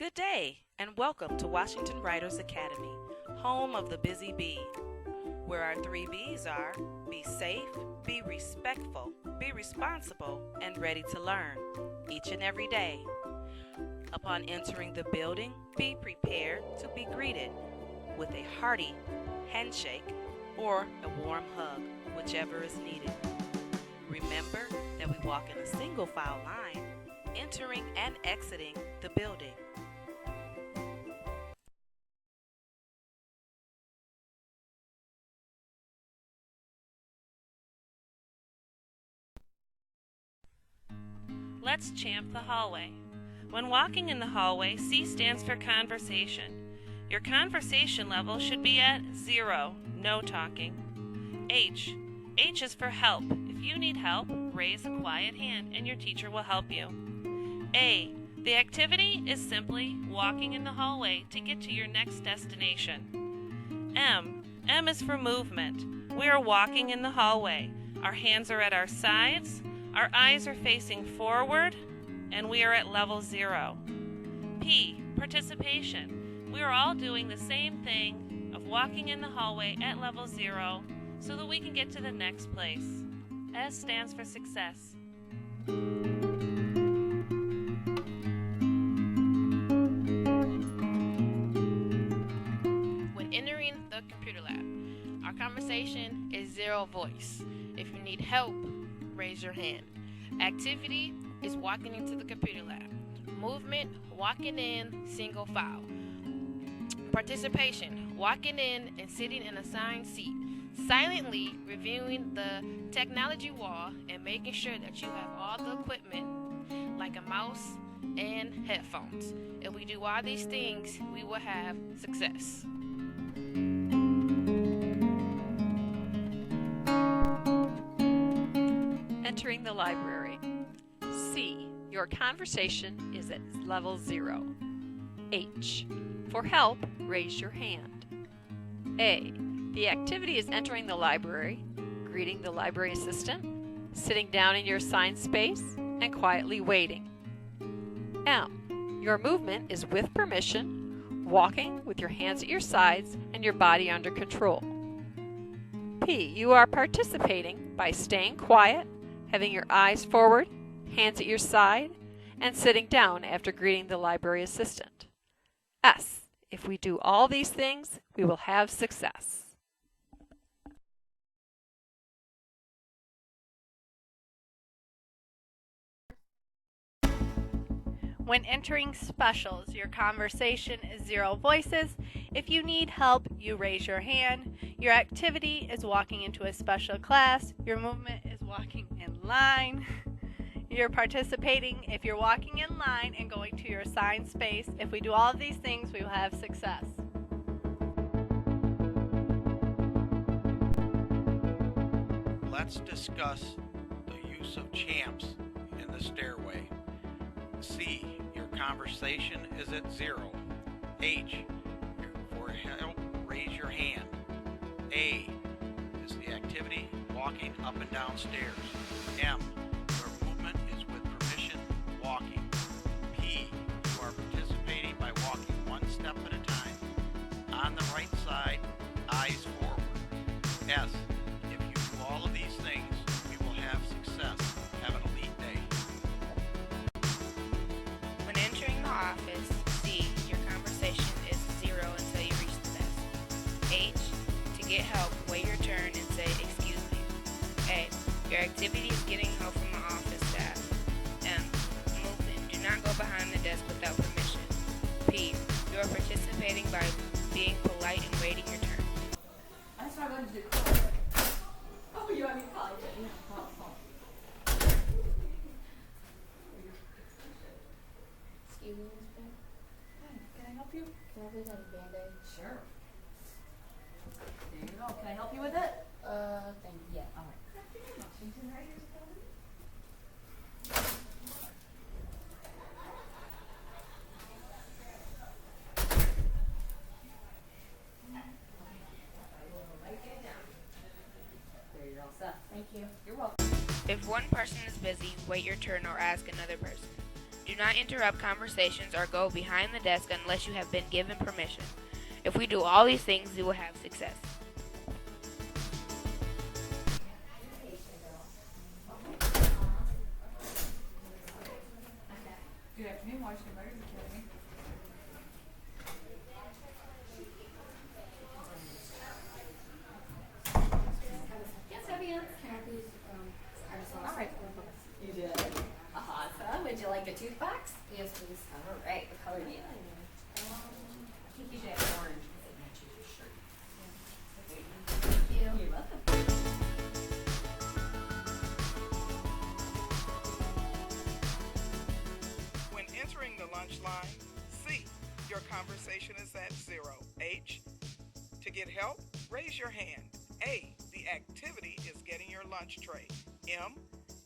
Good day, and welcome to Washington Writers Academy, home of the Busy Bee, where our three B's are be safe, be respectful, be responsible, and ready to learn each and every day. Upon entering the building, be prepared to be greeted with a hearty handshake or a warm hug, whichever is needed. Remember that we walk in a single file line, entering and exiting the building. Let's champ the hallway. When walking in the hallway, C stands for conversation. Your conversation level should be at 0, no talking. H is for help. If you need help, raise a quiet hand and your teacher will help you. A, the activity is simply walking in the hallway to get to your next destination. M is for movement. We are walking in the hallway. Our hands are at our sides, our eyes are facing forward, and we are at level 0. P, participation. We are all doing the same thing of walking in the hallway at level 0 so that we can get to the next place. S stands for success. When entering the computer lab, our conversation is 0 voice. If you need help, raise your hand. Activity is walking into the computer lab. Movement, walking in, single file. Participation, walking in and sitting in an assigned seat. Silently reviewing the technology wall and making sure that you have all the equipment like a mouse and headphones. If we do all these things, we will have success. Entering the library. C, your conversation is at level 0. H, for help, raise your hand. A, the activity is entering the library, greeting the library assistant, sitting down in your assigned space, and quietly waiting. M, your movement is with permission, walking with your hands at your sides and your body under control. P, you are participating by staying quiet, having your eyes forward, hands at your side, and sitting down after greeting the library assistant. S, if we do all these things, we will have success. When entering specials, your conversation is 0 voices. If you need help, you raise your hand. Your activity is walking into a special class. Your movement is walking in line. You're participating if you're walking in line and going to your assigned space. If we do all of these things, we will have success. Let's discuss the use of champs in the stairway. C, your conversation is at 0. H, for help, raise your hand. A is the activity walking up and down stairs. M, your movement is with permission, walking. P, you are participating by walking one step at a time. On the right side, eyes forward. S, if you do all of these things, we will have success. Have an elite day. When entering the office, C, your conversation is 0 until you reach the desk. H, to get help, wait your turn and say, "Excuse me." A, your activity is getting help from the office staff. M, movement, do not go behind the desk without permission. P, you are participating by being polite and waiting your turn. That's what I'm going to do. Oh, you want me to call you? Excuse me, Miss Beck. Hi, can I help you? Can I please have a Band-Aid? Sure. There you go. Can I help you with it? Thank you. Yeah, all right. Washington Writers Academy. There you're all set. Thank you. You're welcome. If one person is busy, wait your turn or ask another person. Do not interrupt conversations or go behind the desk unless you have been given permission. If we do all these things, we will have success. Good afternoon, Washington Motors Academy. Yes, Fabian. Can I please, All right. You did. Awesome. Would you like a tooth box? Yes, please. All right. What color do you like? I think you should have orange because it matches your shirt. Thank you. You're welcome. When entering the lunch line, C, your conversation is at 0. H, to get help, raise your hand. A, the activity is getting your lunch tray. M,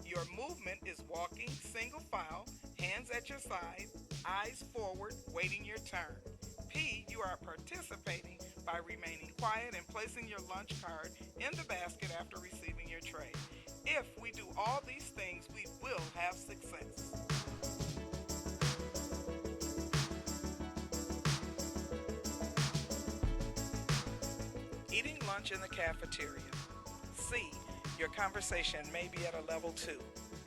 your movement is walking single file, hands at your side, eyes forward, waiting your turn. P, you are participating by remaining quiet and placing your lunch card in the basket after receiving your tray. If we do all these things, we will have success. Eating lunch in the cafeteria. C, your conversation may be at a level 2.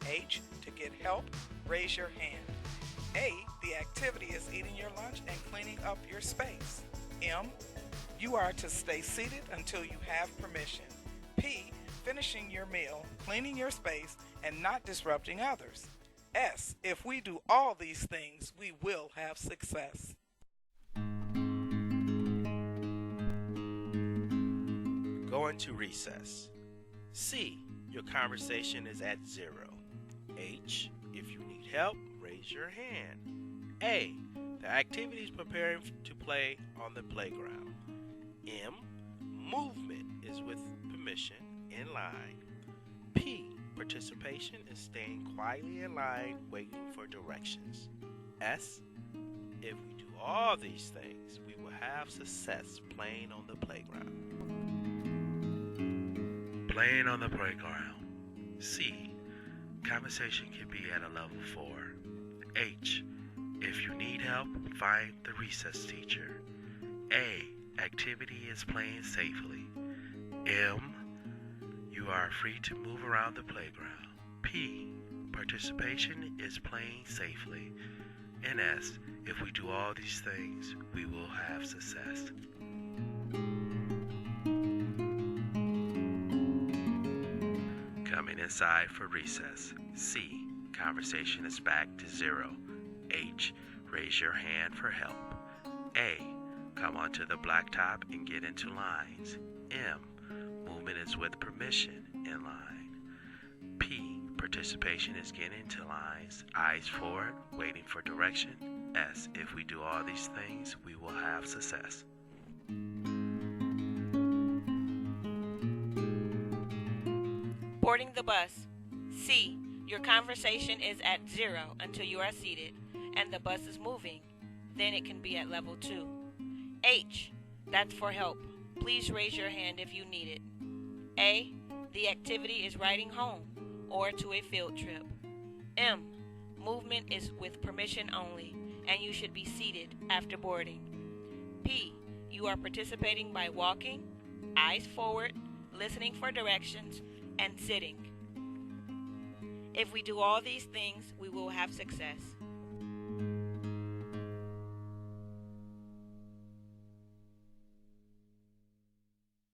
H, to get help, raise your hand. A, the activity is eating your lunch and cleaning up your space. M, you are to stay seated until you have permission. P, finishing your meal, cleaning your space, and not disrupting others. S, if we do all these things, we will have success. Going to recess. C, your conversation is at 0. H, if you need help, raise your hand. A, the activity is preparing to play on the playground. M, movement is with permission in line. P, participation is staying quietly in line, waiting for directions. S, if we do all these things, we will have success playing on the playground. Playing on the playground. C, conversation can be at a level 4. H, if you need help, find the recess teacher. A, activity is playing safely. M, you are free to move around the playground. P, participation is playing safely. And S, if we do all these things, we will have success. Coming inside for recess. C, conversation is back to 0. H, raise your hand for help. A, come onto the blacktop and get into lines. M, movement is with permission in line. P, participation is getting into lines, eyes forward, waiting for direction. S, if we do all these things, we will have success. Boarding the bus. C, your conversation is at 0 until you are seated and the bus is moving. Then it can be at level 2. H, that's for help. Please raise your hand if you need it. A, the activity is riding home or to a field trip. M, movement is with permission only and you should be seated after boarding. P, you are participating by walking, eyes forward, listening for directions, and sitting. If we do all these things, we will have success.